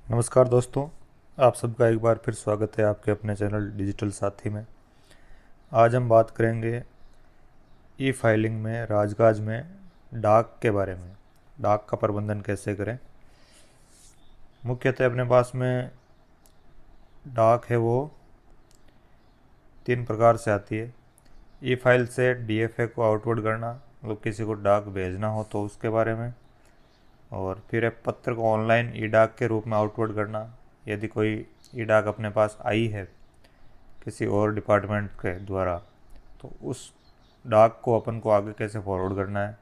नमस्कार दोस्तों। आप सबका एक बार फिर स्वागत है आपके अपने चैनल डिजिटल साथी में। आज हम बात करेंगे ई फाइलिंग में, राजकाज में डाक के बारे में। डाक का प्रबंधन कैसे करें। मुख्यतः अपने पास में डाक है वो 3 प्रकार से आती है। ई फाइल से डीएफए को आउटवर्ड करना, मतलब किसी को डाक भेजना हो तो उसके बारे में। और फिर एक पत्र को ऑनलाइन ई डाक के रूप में आउटवर्ड करना, यदि कोई ई डाक अपने पास आई है किसी और डिपार्टमेंट के द्वारा, तो उस डाक को अपन को आगे कैसे फॉरवर्ड करना है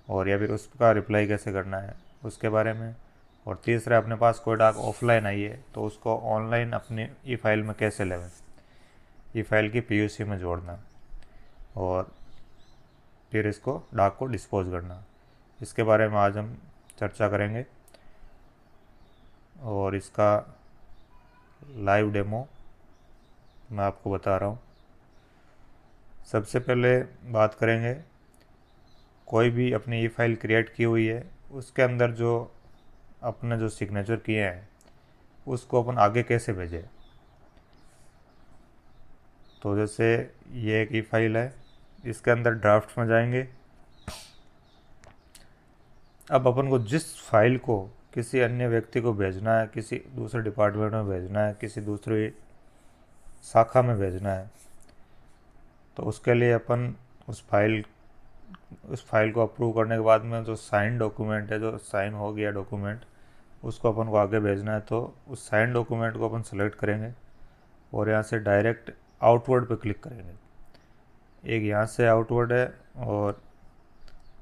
और या फिर उसका रिप्लाई कैसे करना है उसके बारे में। और तीसरा, अपने पास कोई डाक ऑफलाइन आई है तो उसको ऑनलाइन अपनी ई फाइल में कैसे लेवें, ई फाइल की पीयूसी में जोड़ना और फिर इसको डाक को डिस्पोज करना। इसके बारे में आज हम चर्चा करेंगे और इसका लाइव डेमो मैं आपको बता रहा हूँ। सबसे पहले बात करेंगे, कोई भी अपनी ई फाइल क्रिएट की हुई है उसके अंदर जो अपने जो सिग्नेचर किए हैं उसको अपन आगे कैसे भेजें। तो जैसे ये एक ई फाइल है, इसके अंदर ड्राफ्ट में जाएंगे। अब अपन को जिस फाइल को किसी अन्य व्यक्ति को भेजना है, किसी दूसरे डिपार्टमेंट में भेजना है, किसी दूसरी शाखा में भेजना है, तो उसके लिए अपन उस फाइल को अप्रूव करने के बाद में जो साइन डॉक्यूमेंट है, जो साइन हो गया डॉक्यूमेंट, उसको अपन को आगे भेजना है। तो उस साइन डॉक्यूमेंट को अपन सेलेक्ट करेंगे और यहाँ से डायरेक्ट आउटवर्ड पे क्लिक करेंगे। एक यहाँ से आउटवर्ड है और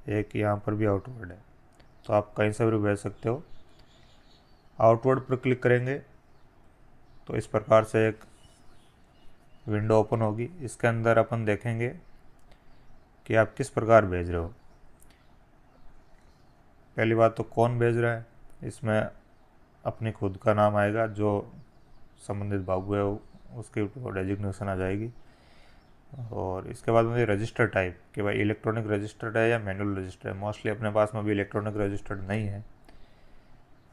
एक यहाँ पर भी आउटवर्ड है, तो आप कहीं से भी भेज सकते हो। आउटवर्ड पर क्लिक करेंगे तो इस प्रकार से एक विंडो ओपन होगी। इसके अंदर अपन देखेंगे कि आप किस प्रकार भेज रहे हो। पहली बात तो कौन भेज रहा है, इसमें अपनी खुद का नाम आएगा, जो संबंधित बाबू है उसकी डेजिग्नेशन आ जाएगी। और इसके बाद मुझे रजिस्टर टाइप कि भाई इलेक्ट्रॉनिक रजिस्टर्ड है या मैनुअल रजिस्टर्ड है। मोस्टली अपने पास में भी इलेक्ट्रॉनिक रजिस्टर्ड नहीं है,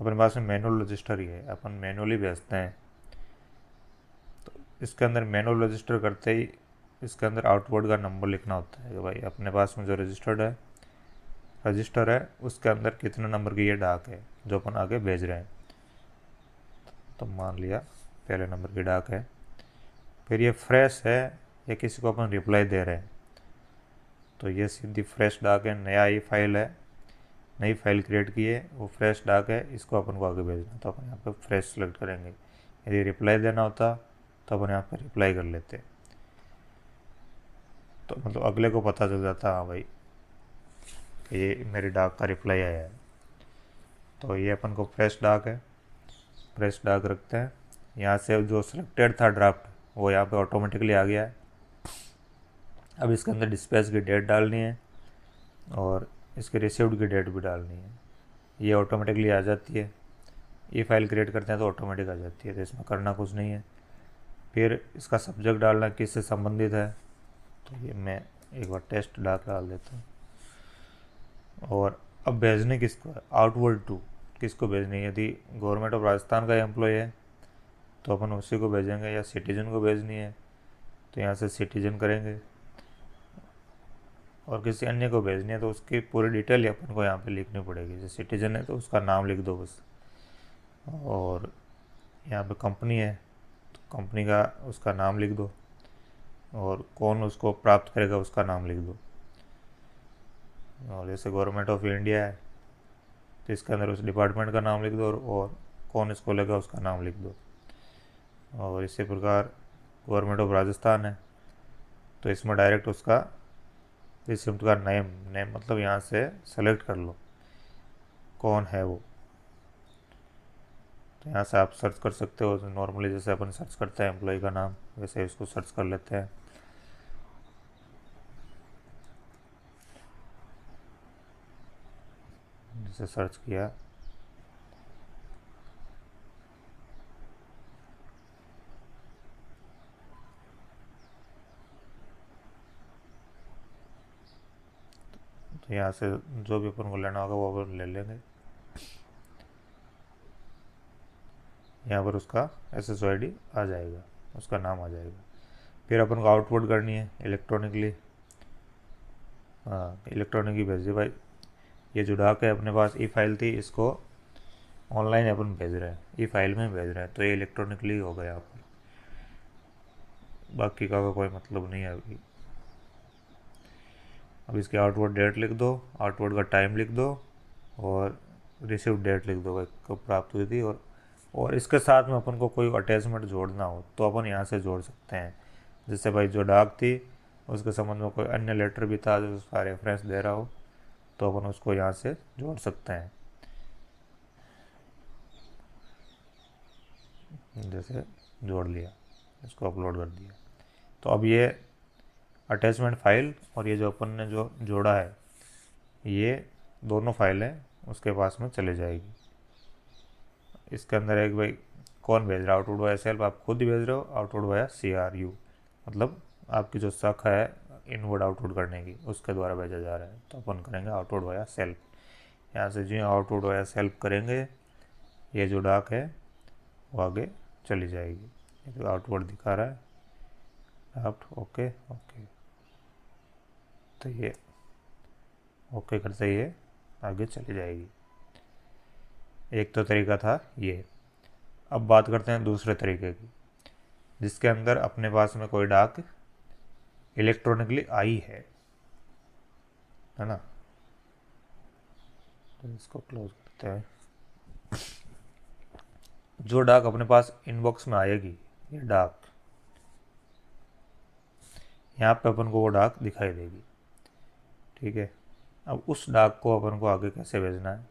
अपने पास में मैनुअल रजिस्टर ही है, अपन मैनुअली भेजते हैं। तो इसके अंदर मैनुअल रजिस्टर करते ही इसके अंदर आउटवर्ड का नंबर लिखना होता है कि भाई अपने पास में जो रजिस्टर है उसके अंदर कितने नंबर की ये डाक है जो अपन आगे भेज रहे हैं। तो मान लिया पहले नंबर की डाक है। फिर ये फ्रेश है, या किसी को अपन रिप्लाई दे रहे हैं, तो ये सीधी फ्रेश डाक है, नया ई फाइल है, नई फाइल क्रिएट की है, वो फ्रेश डाक है, इसको अपन को आगे भेजना। तो अपन यहाँ पे फ्रेश सेलेक्ट करेंगे। यदि रिप्लाई देना होता तो अपन यहाँ पे रिप्लाई कर लेते, तो मतलब अगले को पता चल जाता, हाँ भाई ये मेरी डाक का रिप्लाई आया है। तो ये अपन को फ्रेश डाक है, फ्रेश डाक रखते हैं। यहाँ से जो सिलेक्टेड था ड्राफ्ट वो यहाँ पे ऑटोमेटिकली आ गया है। अब इसके अंदर डिस्पैच की डेट डालनी है और इसके रिसीव्ड की डेट भी डालनी है, ये ऑटोमेटिकली आ जाती है। ये फाइल क्रिएट करते हैं तो ऑटोमेटिक आ जाती है, तो इसमें करना कुछ नहीं है। फिर इसका सब्जेक्ट डालना किससे संबंधित है, तो ये मैं एक बार टेस्ट डाक डाल देता हूँ। और अब भेजने किसको है, आउटवर्ड टू किसको भेजनी है। यदि गवर्नमेंट ऑफ राजस्थान का एम्प्लॉय है तो अपन उसी को भेजेंगे, या सिटीजन को भेजनी है तो यहाँ से सिटीजन करेंगे। और किसी अन्य को भेजनी है तो उसकी पूरी डिटेल अपन को यहाँ पे लिखनी पड़ेगी। जैसे सिटीजन है तो उसका नाम लिख दो बस, और यहाँ पे कंपनी है तो कंपनी का उसका नाम लिख दो, और कौन उसको प्राप्त करेगा उसका नाम लिख दो। और जैसे गवर्नमेंट ऑफ इंडिया है तो इसके अंदर उस डिपार्टमेंट का नाम लिख दो, और कौन इसको लेगा उसका नाम लिख दो। और इसी प्रकार गवर्नमेंट ऑफ राजस्थान है तो इसमें डायरेक्ट उसका रिसिप्ट का नेम मतलब यहाँ से सेलेक्ट कर लो कौन है वो। तो यहाँ से आप सर्च कर सकते हो, नॉर्मली जैसे अपन सर्च करते हैं एम्प्लॉय का नाम, वैसे इसको सर्च कर लेते हैं। जैसे सर्च किया तो यहाँ से जो भी अपन को लेना होगा वो अपन ले लेंगे। यहाँ पर उसका SSID आ जाएगा, उसका नाम आ जाएगा। फिर अपन को आउटपुट करनी है इलेक्ट्रॉनिकली। हाँ, इलेक्ट्रॉनिकली भेज दे भाई। ये जो डाक है अपने पास ई फाइल थी, इसको ऑनलाइन अपन भेज रहे हैं, ई फाइल में भेज रहे हैं, तो ये इलेक्ट्रॉनिकली हो गया यहाँ पर। बाकी का कोई मतलब नहीं है अभी। अब इसकी आउटवर्ड डेट लिख दो, आउटवर्ड का टाइम लिख दो, और रिसीव डेट लिख दो भाई कब प्राप्त हुई थी। और इसके साथ में अपन को कोई अटैचमेंट जोड़ना हो तो अपन यहाँ से जोड़ सकते हैं। जैसे भाई जो डाक थी उसके संबंध में कोई अन्य लेटर भी था जो उसका रेफरेंस दे रहा हो, तो अपन उसको यहाँ से जोड़ सकते हैं। जैसे जोड़ लिया, इसको अपलोड कर दिया, तो अब ये अटैचमेंट फाइल और ये जो अपन ने जो जोड़ा है, ये दोनों फाइलें उसके पास में चले जाएगी। इसके अंदर एक भाई कौन भेज रहा है, आउटपुट वाया सेल्फ आप खुद ही भेज रहे हो, आउटपुट वाया CRU मतलब आपकी जो शाखा है इनवर्ड आउटपुट करने की, उसके द्वारा भेजा जा रहा है। तो अपन करेंगे आउटपुट वाया सेल्फ। यहाँ से जो आउटपुट वाया सेल्फ करेंगे, ये जो डाक है वो आगे चली जाएगी। ये जो आउटपुट दिखा रहा है ओके ओके, तो ये ओके करते ही ये आगे चली जाएगी। एक तो तरीका था ये। अब बात करते हैं दूसरे तरीके की, जिसके अंदर अपने पास में कोई डाक इलेक्ट्रॉनिकली आई है ना। तो इसको क्लोज करते हैं। जो डाक अपने पास इनबॉक्स में आएगी, ये डाक यहाँ पे अपन को वो डाक दिखाई देगी, ठीक है। अब उस डाक को अपन को आगे कैसे भेजना है,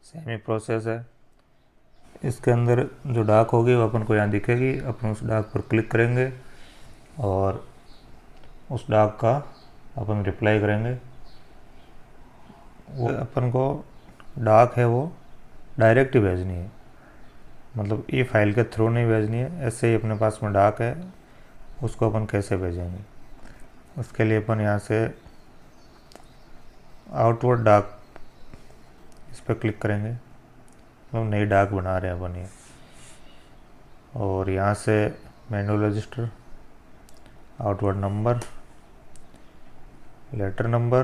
सेम ही प्रोसेस है। इसके अंदर जो डाक होगी वो अपन को यहाँ दिखेगी, अपन उस डाक पर क्लिक करेंगे और उस डाक का अपन रिप्लाई करेंगे। वो अपन को डाक है वो डायरेक्ट ही भेजनी है, मतलब ई फाइल के थ्रू नहीं भेजनी है। ऐसे ही अपने पास में डाक है, उसको अपन कैसे भेजेंगे, उसके लिए अपन यहाँ से आउटवर्ड डाक इस पर क्लिक करेंगे। हम नई डाक बना रहे हैं अपन ये, और यहाँ से manual register, outward number, letter number,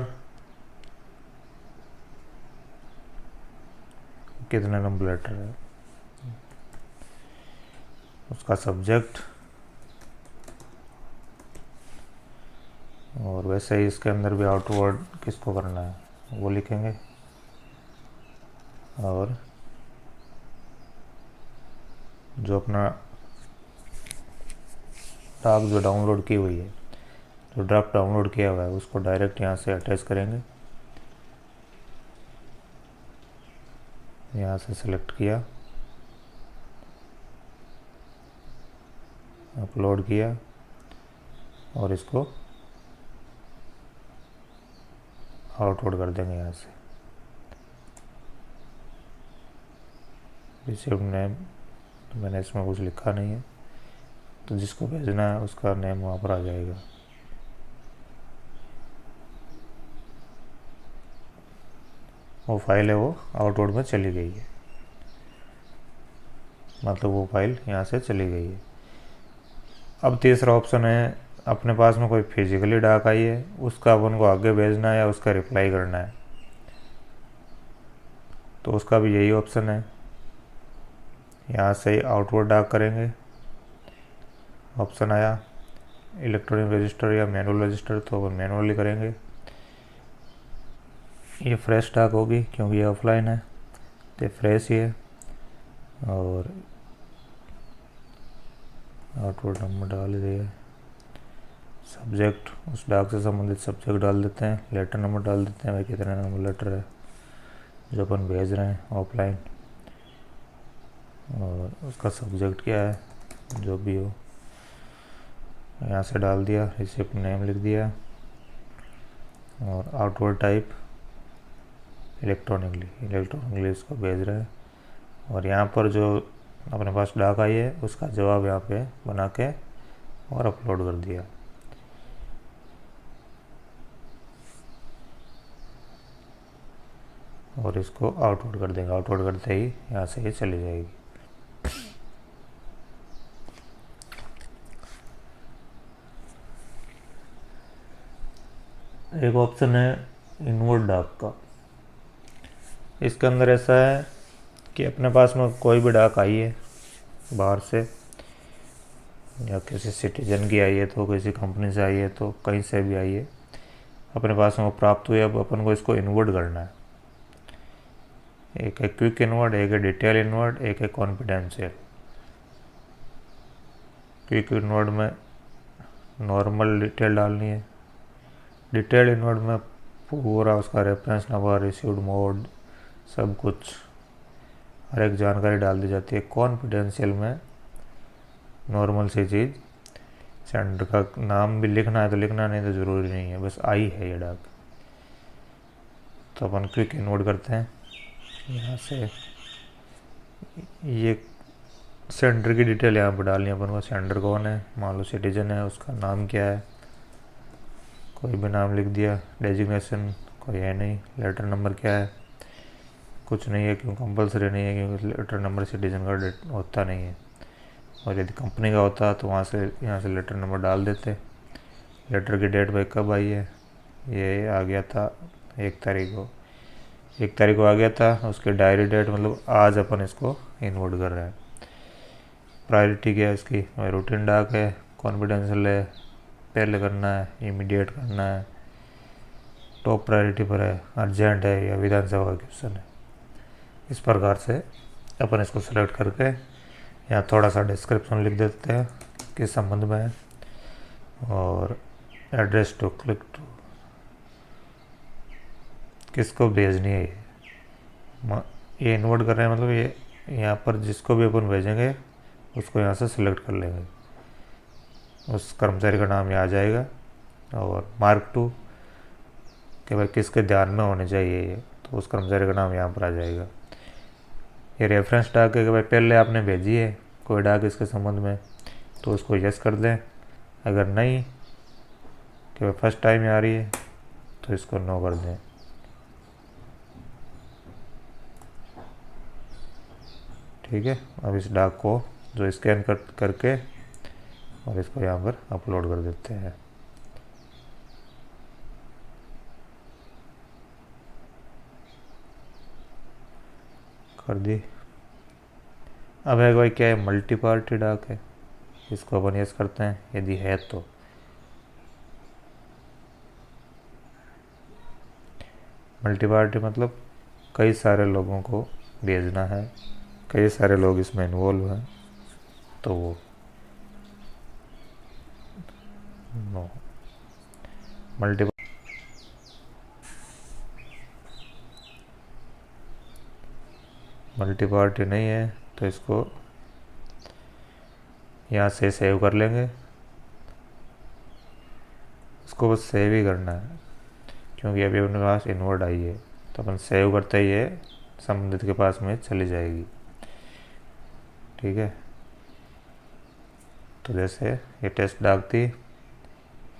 कितने नंबर लेटर है, उसका सब्जेक्ट, और वैसे ही इसके अंदर भी आउटवर्ड किसको करना है वो लिखेंगे। और जो अपना डाक जो डाउनलोड की हुई है, जो ड्राफ्ट डाउनलोड किया हुआ है, उसको डायरेक्ट यहाँ से अटैच करेंगे। यहाँ से सेलेक्ट किया, अपलोड किया, और इसको आउटलोड कर देंगे यहाँ से। रिसीव्ड नेम, तो मैंने इसमें कुछ लिखा नहीं है, तो जिसको भेजना है उसका नेम वहाँ पर आ जाएगा। वो फाइल है वो आउटवर्ड में चली गई है, मतलब वो फाइल यहाँ से चली गई है। अब तीसरा ऑप्शन है, अपने पास में कोई फिजिकली डाक आई है, उसका अपन को आगे भेजना है या उसका रिप्लाई करना है, तो उसका भी यही ऑप्शन है। यहाँ से ही आउटवर्ड डाक करेंगे, ऑप्शन आया इलेक्ट्रॉनिक रजिस्टर या मैनुअल रजिस्टर, तो वो मैनुअली करेंगे। ये फ्रेश डाक होगी क्योंकि ये ऑफलाइन है, तो फ्रेश ही है। और आउटवर्ड नंबर डाल दिया, सब्जेक्ट उस डाक से संबंधित सब्जेक्ट डाल देते हैं, लेटर नंबर डाल देते हैं, भाई कितने नंबर लेटर है जो अपन भेज रहे हैं ऑफलाइन, और उसका सब्जेक्ट क्या है जो भी हो यहाँ से डाल दिया, रिसिप्ट नेम लिख दिया, और आउटवर्ड टाइप इलेक्ट्रॉनिकली इसको भेज रहे हैं। और यहाँ पर जो अपने पास डाक आई है उसका जवाब यहाँ पे बना के और अपलोड कर दिया। और इसको आउटवर्ड कर देंगे, आउटवर्ड करते ही यहाँ से ये चली जाएगी। एक ऑप्शन है इनवर्ड डाक का। इसके अंदर ऐसा है कि अपने पास में कोई भी डाक आई है बाहर से, या किसी सिटीजन की आई है, तो किसी कंपनी से आई है, तो कहीं से भी आई है, अपने पास में वो प्राप्त हुई। अब अपन को इसको इन्वर्ट करना है। एक है क्विक इन्वर्ट, एक है डिटेल इन्वर्ट, एक है कॉन्फिडेंशियल। क्विक इन्वर्ट में नॉर्मल डिटेल डालनी है। डिटेल इन्वर्ट में पूरा उसका रेफरेंस नंबर, रिसीव्ड मोड, सब कुछ, हर एक जानकारी डाल दी जाती है। कॉन्फिडेंशियल में नॉर्मल सी चीज़, सेंडर का नाम भी लिखना है तो लिखना, नहीं तो ज़रूरी नहीं है, बस आई है ये डाक। तो अपन क्विक इन्वर्ट करते हैं। यहाँ से ये सेंडर की डिटेल यहाँ पर डालनी है अपन को। सेंडर कौन है, मान लो सिटीजन है, उसका नाम क्या है, कोई भी नाम लिख दिया। डेजिग्नेशन कोई है नहीं। लेटर नंबर क्या है, कुछ नहीं है, क्यों कंपलसरी नहीं है, क्योंकि लेटर नंबर सिटीजन का होता नहीं है। और यदि कंपनी का होता तो वहाँ से यहाँ से लेटर नंबर डाल देते। लेटर की डेट भाई कब आई है, ये आ गया था 1 तारीख को, 1 तारीख को आ गया था। उसके डायरी डेट मतलब आज अपन इसको इन्वर्ट कर रहे हैं। प्रायोरिटी क्या है इसकी, रूटीन डाक है, कॉन्फिडेंशियल है, पहले करना है, इमीडिएट करना है, टॉप प्रायोरिटी पर है, अर्जेंट है, या विधानसभा का क्वेश्चन है। इस प्रकार से अपन इसको सेलेक्ट करके यहाँ थोड़ा सा डिस्क्रिप्शन लिख देते हैं किस संबंध में है, और एड्रेस टू क्लिक टू, किसको भेजनी है ये इन्वर्ट कर रहे हैं, मतलब ये यहाँ पर जिसको भी अपन भेजेंगे उसको यहाँ से सिलेक्ट कर लेंगे, उस कर्मचारी का नाम यहाँ आ जाएगा। और मार्क टू कि भाई किसके ध्यान में होने चाहिए ये, तो उस कर्मचारी का नाम यहाँ पर आ जाएगा। ये रेफरेंस डाक है कि भाई पहले आपने भेजी है कोई डाक इसके संबंध में, तो उसको यस कर दें। अगर नहीं कि भाई फर्स्ट टाइम आ रही है तो इसको नो कर दें। ठीक है, अब इस डाक को जो स्कैन करके और इसको यहाँ पर अपलोड कर देते हैं। कर दी। अब है भाई क्या है, मल्टी पार्टी डाक है, इसको अपन यस करते हैं यदि है तो। मल्टी पार्टी मतलब कई सारे लोगों को भेजना है, कई सारे लोग इसमें इन्वॉल्व हैं, तो वो नो। मल्टी पार्टी नहीं है तो इसको यहाँ से सेव कर लेंगे। इसको बस सेव ही करना है क्योंकि अभी अपने पास इन्वर्ट आई है, तो अपन सेव करते ही ये संबंधित के पास में चली जाएगी। ठीक है, तो जैसे ये टेस्ट डाक थी,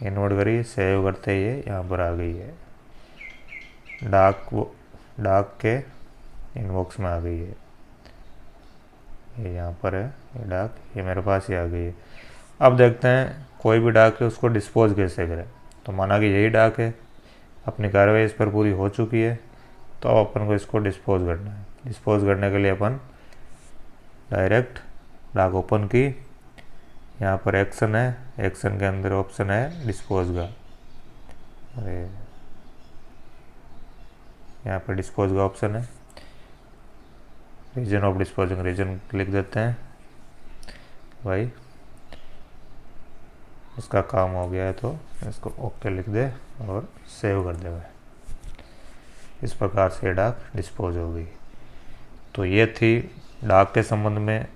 इन्वर्ट करी, सेव करते ही ये यहाँ पर आ गई है, डाक के इनबॉक्स में आ गई है। ये यहाँ पर है ये डाक, ये मेरे पास ही आ गई है। अब देखते हैं कोई भी डाक है उसको डिस्पोज कैसे करें। तो माना कि यही डाक है, अपनी कार्रवाई इस पर पूरी हो चुकी है, तो अब अपन को इसको डिस्पोज करना है। डिस्पोज करने के लिए अपन डायरेक्ट डाक ओपन की, यहाँ पर एक्शन है, एक्शन के अंदर ऑप्शन है डिस्पोज का, अरे यहाँ पर डिस्पोज का ऑप्शन है। रीजन ऑफ डिस्पोजिंग, रीजन लिख देते हैं भाई इसका काम हो गया है, तो इसको ओके लिख दे और सेव कर दे भाई। इस प्रकार से डाक डिस्पोज हो गई। तो ये थी डाक के संबंध में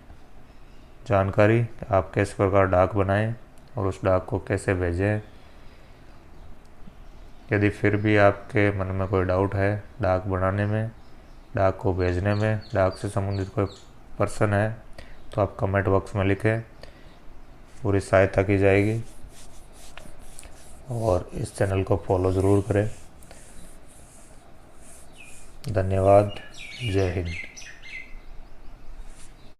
जानकारी, आप किस प्रकार डाक बनाएं और उस डाक को कैसे भेजें। यदि फिर भी आपके मन में कोई डाउट है डाक बनाने में, डाक को भेजने में, डाक से संबंधित कोई पर्सन है, तो आप कमेंट बॉक्स में लिखें, पूरी सहायता की जाएगी। और इस चैनल को फॉलो ज़रूर करें। धन्यवाद। जय हिंद।